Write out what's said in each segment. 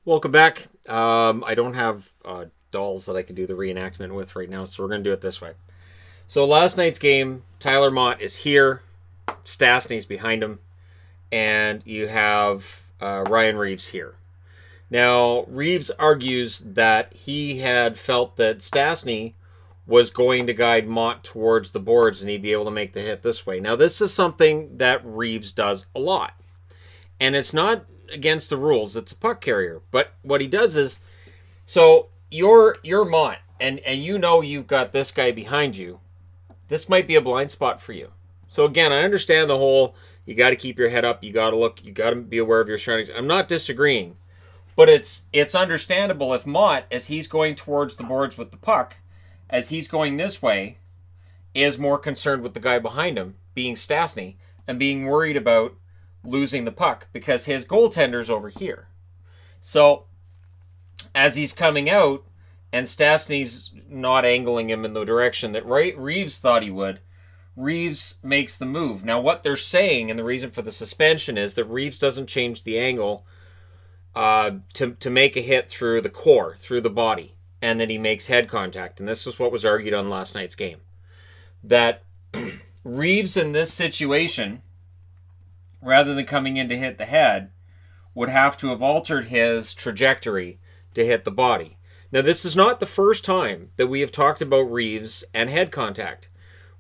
Welcome back. I don't have dolls that I can do the reenactment with right now, so we're going to do it this way. So last night's game, Tyler Motte is here, Stastny's behind him, and you have Ryan Reaves here. Now, Reaves argues that he had felt that Stastny was going to guide Motte towards the boards and he'd be able to make the hit this way. Now, this is something that Reaves does a lot. And it's not against the rules. It's a puck carrier. But what he does is, so you're Motte, and you know you've got this guy behind you. This might be a blind spot for you. So again, I understand the whole, you got to keep your head up, you got to look, you got to be aware of your surroundings. I'm not disagreeing. But it's understandable if Motte, as he's going towards the boards with the puck, as he's going this way, is more concerned with the guy behind him, being Stastny, and being worried about losing the puck because his goaltender's over here. So as he's coming out and Stastny's not angling him in the direction that Reaves thought he would, Reaves makes the move. Now what they're saying, and the reason for the suspension, is that Reaves doesn't change the angle to make a hit through the core, through the body, and that he makes head contact. And this is what was argued on last night's game. That Reaves in this situation, rather than coming in to hit the head, would have to have altered his trajectory to hit the body. Now, this is not the first time that we have talked about Reaves and head contact.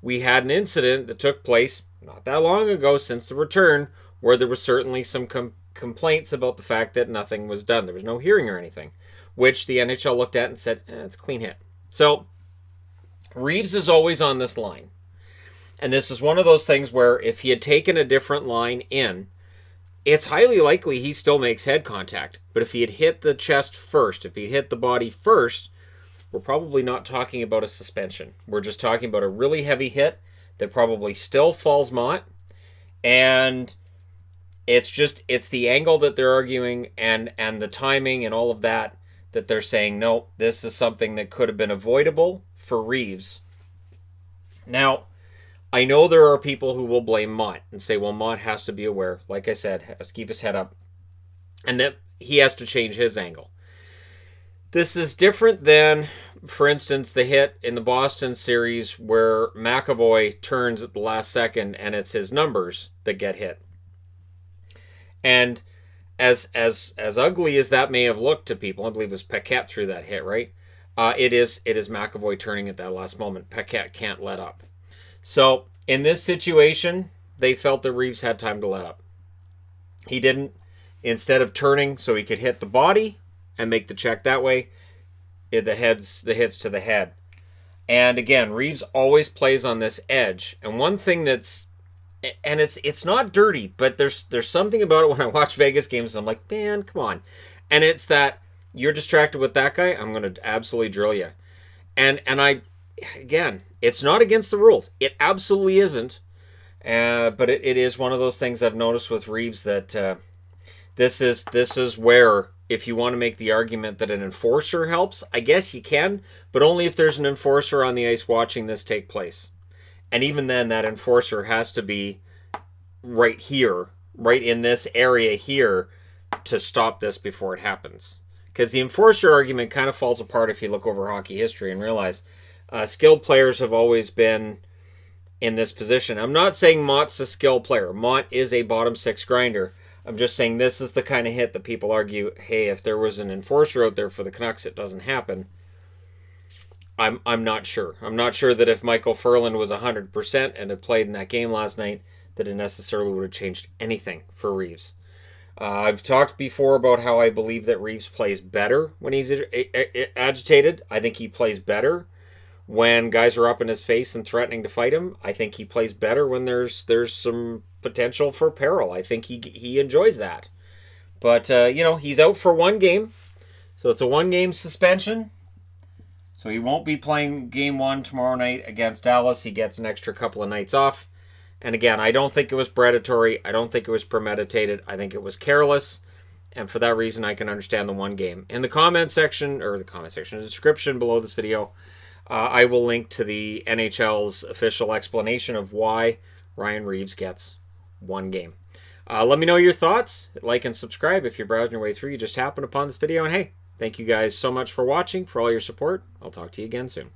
We had an incident that took place not that long ago since the return where there was certainly some complaints about the fact that nothing was done. There was no hearing or anything, which the NHL looked at and said, it's a clean hit. So Reaves is always on this line. And this is one of those things where if he had taken a different line in, it's highly likely he still makes head contact. But if he had hit the chest first, if he hit the body first, we're probably not talking about a suspension. We're just talking about a really heavy hit that probably still falls Motte. And it's the angle that they're arguing and the timing and all of that they're saying, no, this is something that could have been avoidable for Reaves. Now, I know there are people who will blame Motte and say, well, Motte has to be aware, like I said, has to keep his head up, and that he has to change his angle. This is different than, for instance, the hit in the Boston series where McAvoy turns at the last second and it's his numbers that get hit. And as ugly as that may have looked to people, I believe it was Paquette threw that hit, right? It is McAvoy turning at that last moment. Paquette can't let up. So in this situation, they felt that Reaves had time to let up. He didn't. Instead of turning so he could hit the body and make the check that way, the hits to the head. And again, Reaves always plays on this edge. And one thing that's, and it's not dirty, but there's something about it when I watch Vegas games and I'm like, man, come on. And it's that you're distracted with that guy, I'm going to absolutely drill you. And again, it's not against the rules. It absolutely isn't. But it is one of those things I've noticed with Reaves that this is where, if you want to make the argument that an enforcer helps, I guess you can, but only if there's an enforcer on the ice watching this take place. And even then, that enforcer has to be right here, right in this area here, to stop this before it happens. Because the enforcer argument kind of falls apart if you look over hockey history and realize skilled players have always been in this position. I'm not saying Motte's a skilled player. Motte is a bottom six grinder. I'm just saying this is the kind of hit that people argue, hey, if there was an enforcer out there for the Canucks, it doesn't happen. I'm not sure. I'm not sure that if Michael Ferland was 100% and had played in that game last night, that it necessarily would have changed anything for Reaves. I've talked before about how I believe that Reaves plays better when he's agitated. I think he plays better when guys are up in his face and threatening to fight him. I think he plays better when there's some potential for peril. I think he enjoys that. But, he's out for one game. So it's a one-game suspension. So he won't be playing game one tomorrow night against Dallas. He gets an extra couple of nights off. And again, I don't think it was predatory. I don't think it was premeditated. I think it was careless. And for that reason, I can understand the one game. In the the description below this video, I will link to the NHL's official explanation of why Ryan Reaves gets one game. Let me know your thoughts. Like and subscribe if you're browsing your way through. You just happened upon this video. And hey, thank you guys so much for watching, for all your support. I'll talk to you again soon.